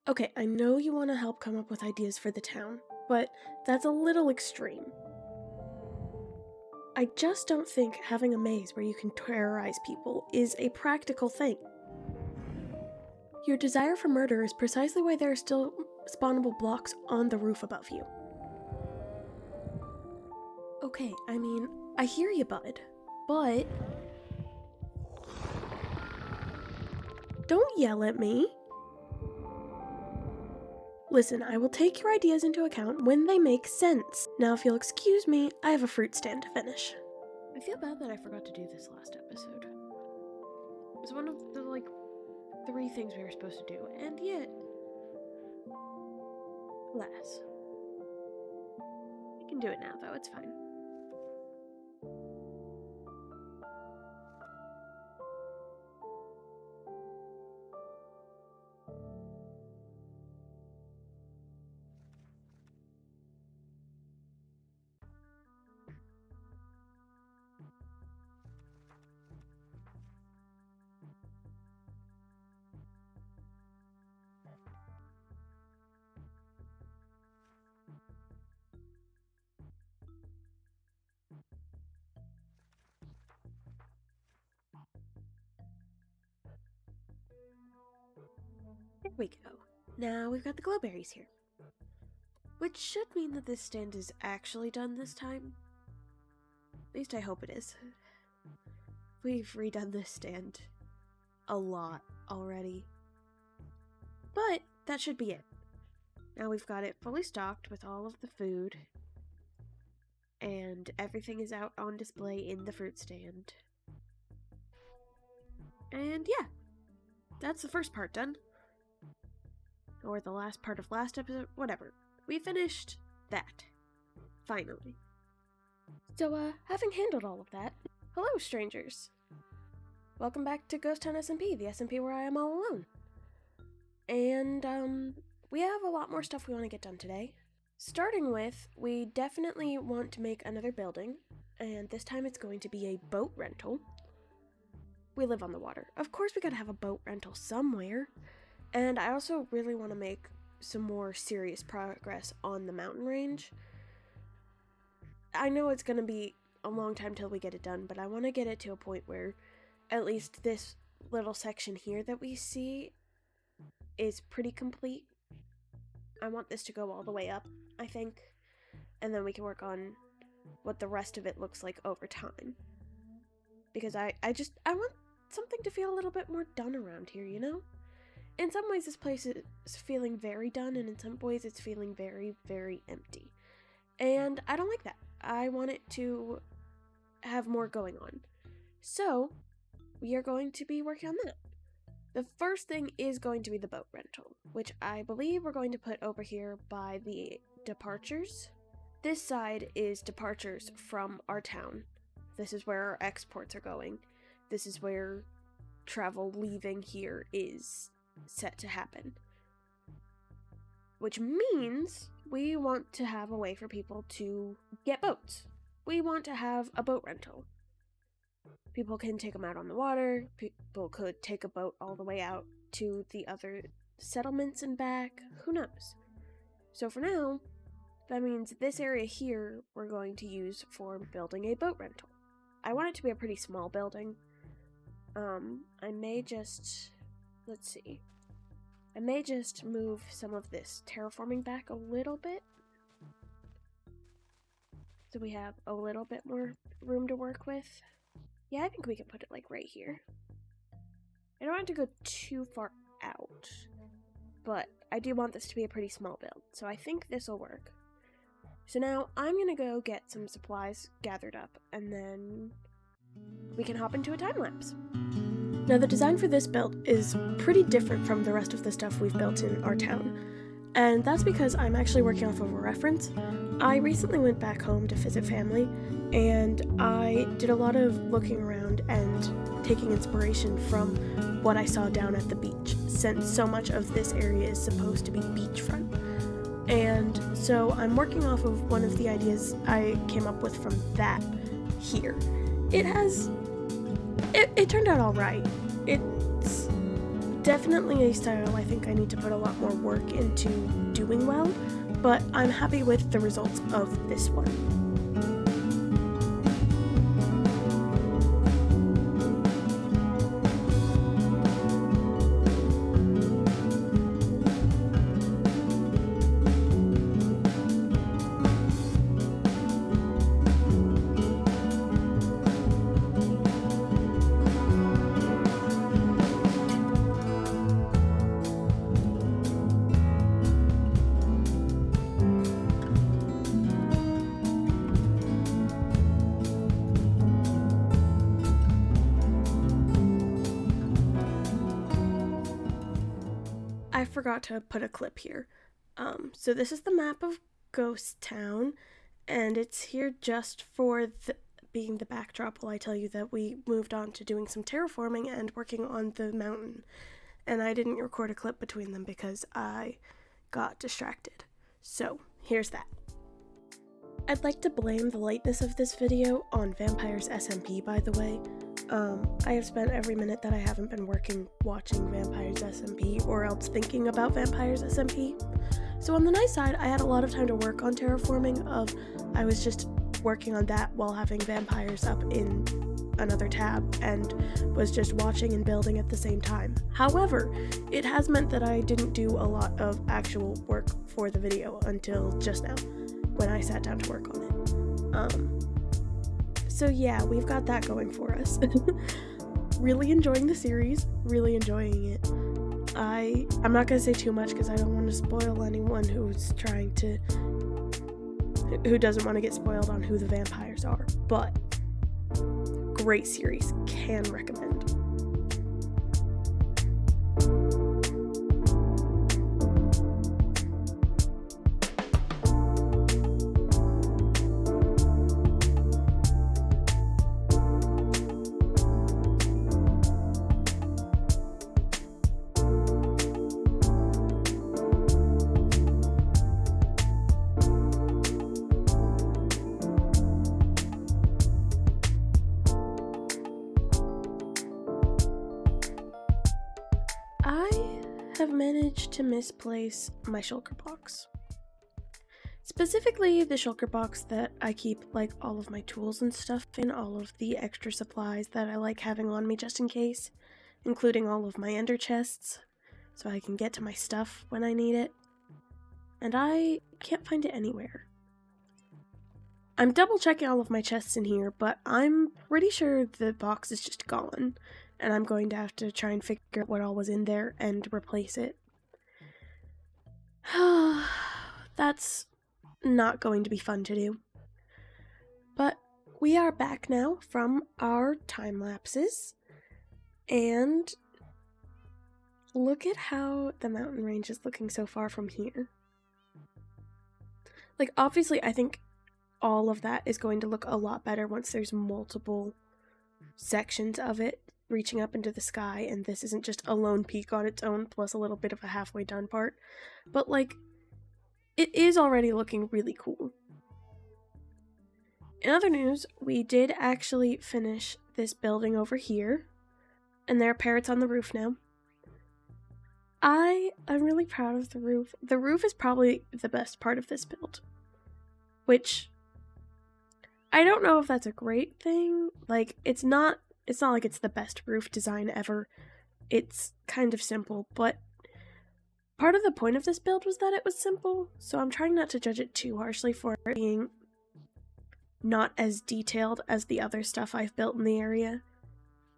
Okay, I know you want to help come up with ideas for the town, but that's a little extreme. I just don't think having a maze where you can terrorize people is a practical thing. Your desire for murder is precisely why there are still spawnable blocks on the roof above you. Okay, I mean, I hear you, bud, but... Don't yell at me. Listen, I will take your ideas into account when they make sense. Now, if you'll excuse me, I have a fruit stand to finish. I feel bad that I forgot to do this last episode. It was one of the, 3 things we were supposed to do, and yet... Alas. We can do it now, though, it's fine. There we go. Now we've got the glowberries here. Which should mean that this stand is actually done this time. At least I hope it is. We've redone this stand a lot already. But that should be it. Now we've got it fully stocked with all of the food. And everything is out on display in the fruit stand. And yeah, that's the first part done. Or the last part of last episode, whatever. We finished that. Finally. So, having handled all of that, hello, strangers. Welcome back to Ghost Town SMP, the SMP where I am all alone. And, we have a lot more stuff we want to get done today. Starting with, we definitely want to make another building, and this time it's going to be a boat rental. We live on the water. Of course we gotta have a boat rental somewhere. And I also really want to make some more serious progress on the mountain range. I know it's going to be a long time till we get it done, but I want to get it to a point where at least this little section here that we see is pretty complete. I want this to go all the way up, I think, and then we can work on what the rest of it looks like over time. Because I want something to feel a little bit more done around here, you know? In some ways, this place is feeling very done, and in some ways, it's feeling very, very empty. And I don't like that. I want it to have more going on. So, we are going to be working on that. The first thing is going to be the boat rental, which I believe we're going to put over here by the departures. This side is departures from our town. This is where our exports are going. This is where travel leaving here is set to happen. Which means we want to have a way for people to get boats. We want to have a boat rental. People can take them out on the water. People could take a boat all the way out to the other settlements and back. Who knows? So for now, that means this area here we're going to use for building a boat rental. I want it to be a pretty small building. I may just... Let's see. I may just move some of this terraforming back a little bit. So we have a little bit more room to work with. Yeah, I think we can put it like right here. I don't want it to go too far out. But I do want this to be a pretty small build. So I think this will work. So now I'm going to go get some supplies gathered up. And then we can hop into a time lapse. Now, the design for this build is pretty different from the rest of the stuff we've built in our town, and that's because I'm actually working off of a reference. I recently went back home to visit family, and I did a lot of looking around and taking inspiration from what I saw down at the beach, since so much of this area is supposed to be beachfront. And so I'm working off of one of the ideas I came up with from that here. It turned out all right. It's definitely a style I think I need to put a lot more work into doing well, but I'm happy with the results of this one. I forgot to put a clip here. So this is the map of Ghost Town, and it's here just for being the backdrop while I tell you that we moved on to doing some terraforming and working on the mountain. And I didn't record a clip between them because I got distracted. So here's that. I'd like to blame the lateness of this video on Vampires SMP, by the way. I have spent every minute that I haven't been working watching Vampires SMP or else thinking about Vampires SMP. So on the nice side, I had a lot of time to work on terraforming. I was just working on that while having Vampires up in another tab and was just watching and building at the same time. However, it has meant that I didn't do a lot of actual work for the video until just now when I sat down to work on it. So yeah, we've got that going for us. Really enjoying the series, really enjoying it. I'm not gonna say too much because I don't want to spoil anyone who doesn't want to get spoiled on who the vampires are, but great series, can recommend. I have managed to misplace my shulker box. Specifically the shulker box that I keep like all of my tools and stuff in, all of the extra supplies that I like having on me just in case, including all of my ender chests, so I can get to my stuff when I need it. And I can't find it anywhere. I'm double checking all of my chests in here, but I'm pretty sure the box is just gone. And I'm going to have to try and figure out what all was in there and replace it. That's not going to be fun to do. But we are back now from our time lapses. And look at how the mountain range is looking so far from here. Like, obviously, I think all of that is going to look a lot better once there's multiple sections of it reaching up into the sky, and this isn't just a lone peak on its own plus a little bit of a halfway done part. But like, it is already looking really cool. In other news, we did actually finish this building over here, and there are parrots on the roof now. I'm really proud of the roof. The roof is probably the best part of this build, which I don't know if that's a great thing. Like, it's not like it's the best roof design ever. It's kind of simple, but part of the point of this build was that it was simple, so I'm trying not to judge it too harshly for it being not as detailed as the other stuff I've built in the area,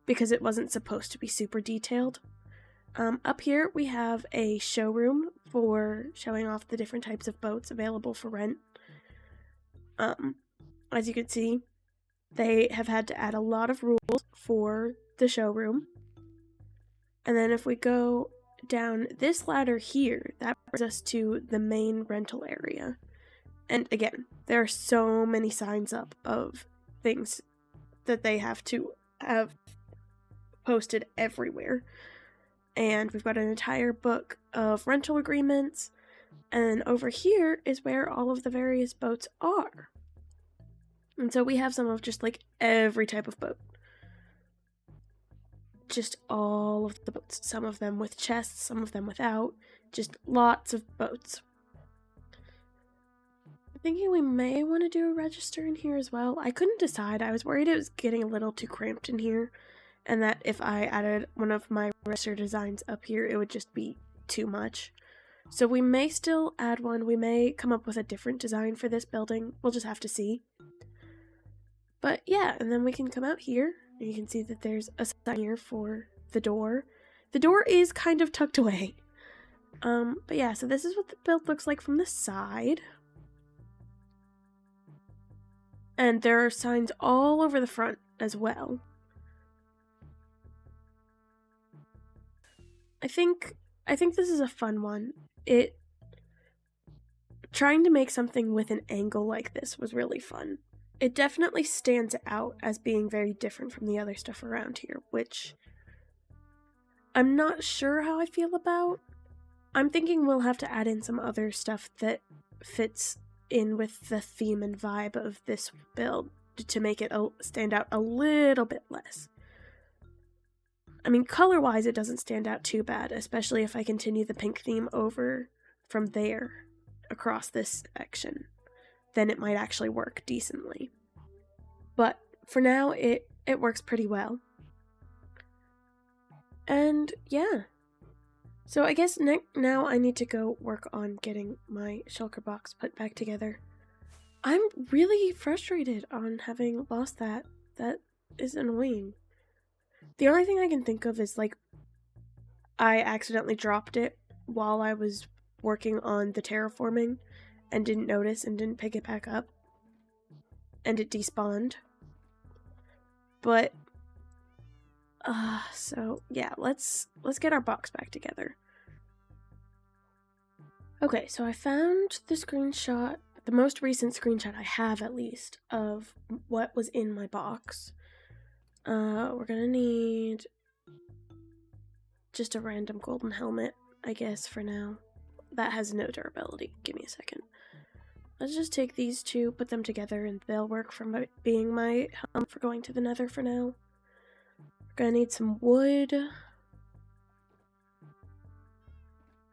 because it wasn't supposed to be super detailed. Up here we have a showroom for showing off the different types of boats available for rent. As you can see, they have had to add a lot of rules for the showroom. And then if we go down this ladder here, that brings us to the main rental area. And again, there are so many signs up of things that they have to have posted everywhere. And we've got an entire book of rental agreements. And over here is where all of the various boats are. And so we have some of just like every type of boat. just all of the boats. Some of them with chests, some of them without. Just lots of boats. I'm thinking we may want to do a register in here as well. I couldn't decide. I was worried it was getting a little too cramped in here, and that if I added one of my register designs up here, it would just be too much. So we may still add one. We may come up with a different design for this building. We'll just have to see. But yeah, and then we can come out here, and you can see that there's a sign here for the door. The door is kind of tucked away. But yeah, so this is what the build looks like from the side. And there are signs all over the front as well. I think this is a fun one. Trying to make something with an angle like this was really fun. It definitely stands out as being very different from the other stuff around here, which I'm not sure how I feel about. I'm thinking we'll have to add in some other stuff that fits in with the theme and vibe of this build to make it stand out a little bit less. I mean, color-wise, it doesn't stand out too bad, especially if I continue the pink theme over from there across this section. Then it might actually work decently. But for now, it works pretty well. And yeah. So I guess now I need to go work on getting my shulker box put back together. I'm really frustrated on having lost that. That is annoying. The only thing I can think of is, like, I accidentally dropped it while I was working on the terraforming and didn't notice and didn't pick it back up. And it despawned. But, so, yeah, let's get our box back together. Okay, so I found the screenshot, the most recent screenshot I have at least, of what was in my box. We're gonna need just a random golden helmet, I guess, for now. That has no durability. Give me a second. Let's just take these two, put them together, and they'll work for being my helmet for going to the nether for now. We're gonna need some wood.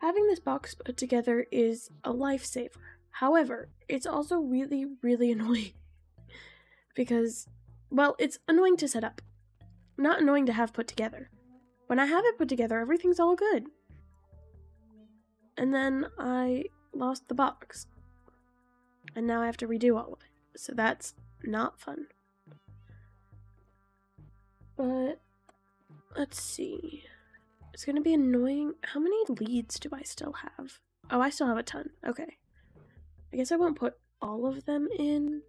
Having this box put together is a lifesaver. However, it's also really, really annoying. Because, well, it's annoying to set up. Not annoying to have put together. When I have it put together, everything's all good. And then I lost the box. And now I have to redo all of it. So that's not fun. But, let's see. It's gonna be annoying. How many leads do I still have? Oh, I still have a ton. Okay. I guess I won't put all of them in,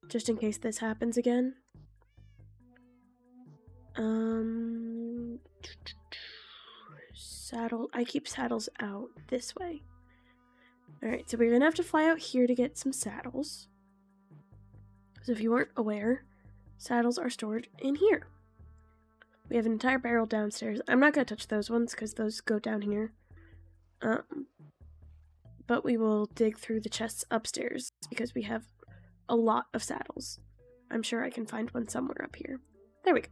just in case this happens again. Saddle. I keep saddles out this way. Alright, so we're gonna have to fly out here to get some saddles. So if you weren't aware, saddles are stored in here. We have an entire barrel downstairs. I'm not gonna touch those ones because those go down here. But we will dig through the chests upstairs because we have a lot of saddles. I'm sure I can find one somewhere up here. There we go.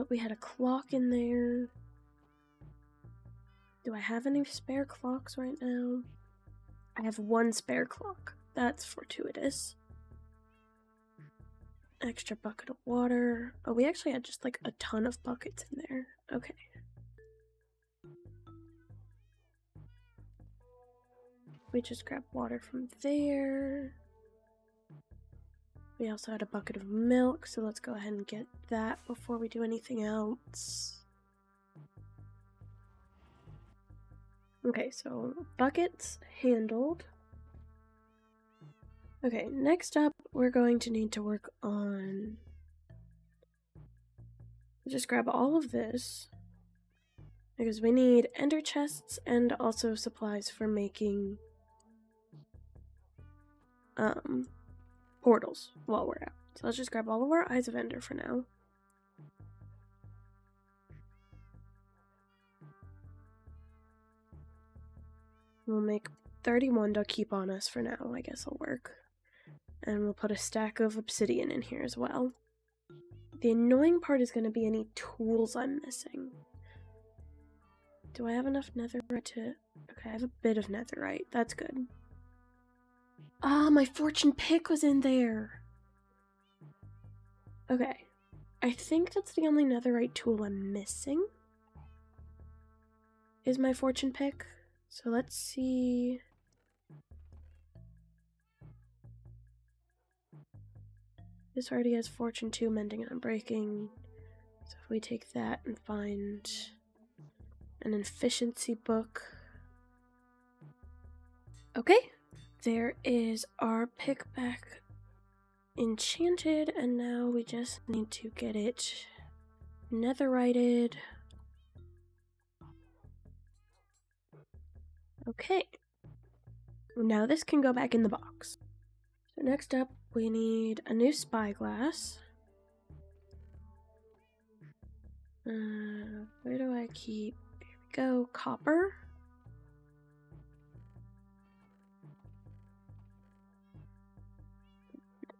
We had a clock in there. Do I have any spare clocks right now? I have one spare clock. That's fortuitous. Extra bucket of water. Oh, we actually had just like a ton of buckets in there. Okay. We just grabbed water from there. We also had a bucket of milk, so let's go ahead and get that before we do anything else. Okay, so buckets handled. Okay, next up, we're going to need to work on... Just grab all of this, because we need ender chests and also supplies for making portals while we're out. So let's just grab all of our Eyes of Ender for now. We'll make 31 to keep on us for now. I guess will work. And we'll put a stack of obsidian in here as well. The annoying part is going to be any tools I'm missing. Do I have enough netherite to... Okay, I have a bit of netherite. That's good. Ah, my fortune pick was in there. Okay. I think that's the only netherite tool I'm missing. Is my fortune pick. So let's see... This already has fortune 2, mending and unbreaking. So if we take that and find an efficiency book. Okay, there is our pick back enchanted, and now we just need to get it netherited. Okay, now this can go back in the box. So next up, we need a new spyglass. Where do I keep... Here we go, copper.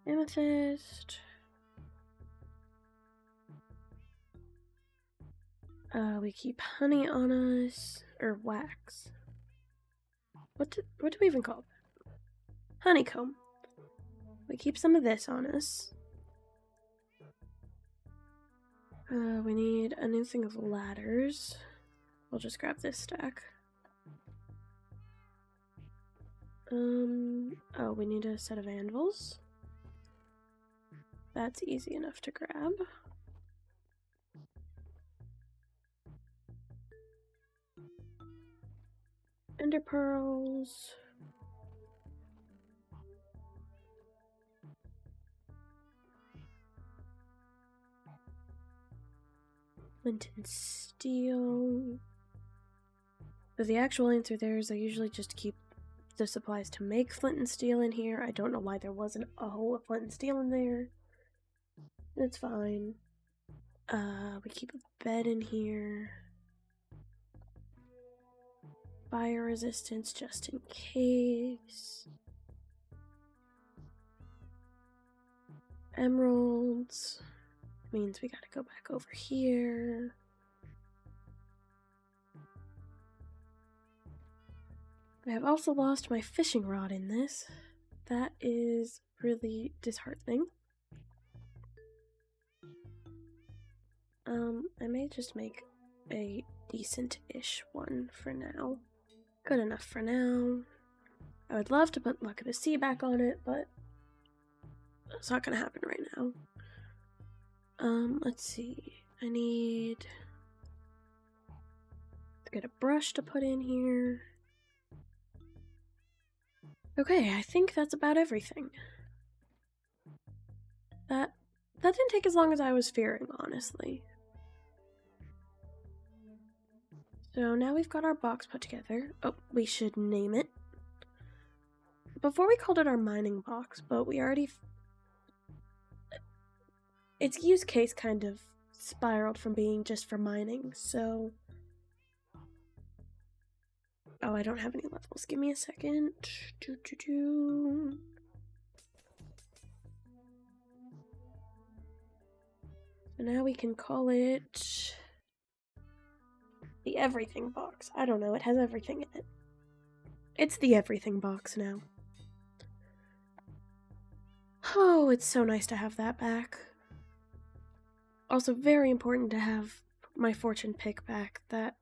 Amethyst. We keep honey on us, or wax. What do we even call that? Honeycomb. We keep some of this on us. We need a new thing of ladders. We'll just grab this stack. Oh, we need a set of anvils. That's easy enough to grab. Ender pearls. Flint and steel. But the actual answer there is I usually just keep the supplies to make flint and steel in here. I don't know why there wasn't a hole of flint and steel in there. It's fine. We keep a bed in here. Fire resistance just in case. Emeralds. Means we gotta go back over here. I have also lost my fishing rod in this. That is really disheartening. I may just make a decent-ish one for now. Good enough for now. I would love to put Luck of the Sea back on it, but it's not gonna happen right now. Let's see. I need to get a brush to put in here. Okay, I think that's about everything. That didn't take as long as I was fearing, honestly. So now we've got our box put together. Oh, we should name it. Before we called it our mining box, but we already... Its use case kind of spiraled from being just for mining, so... Oh, I don't have any levels. Give me a second. So now we can call it... the everything box. I don't know, it has everything in it. It's the everything box now. Oh, it's so nice to have that back. Also very important to have my fortune pick back. That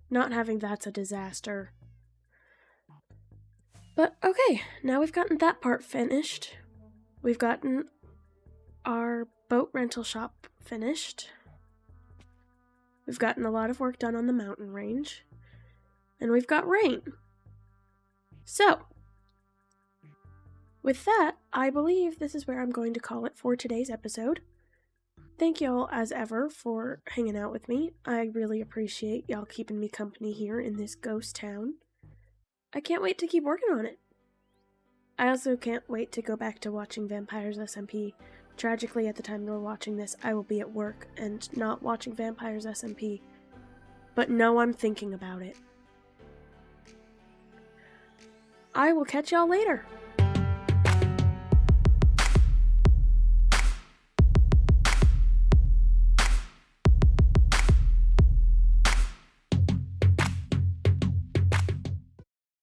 not having that's a disaster. But okay, now we've gotten that part finished. We've gotten our boat rental shop finished. We've gotten a lot of work done on the mountain range. And we've got rain. So, with that, I believe this is where I'm going to call it for today's episode. Thank y'all, as ever, for hanging out with me. I really appreciate y'all keeping me company here in this ghost town. I can't wait to keep working on it. I also can't wait to go back to watching Vampires SMP. Tragically, at the time you're watching this, I will be at work and not watching Vampires SMP. But no, I'm thinking about it. I will catch y'all later.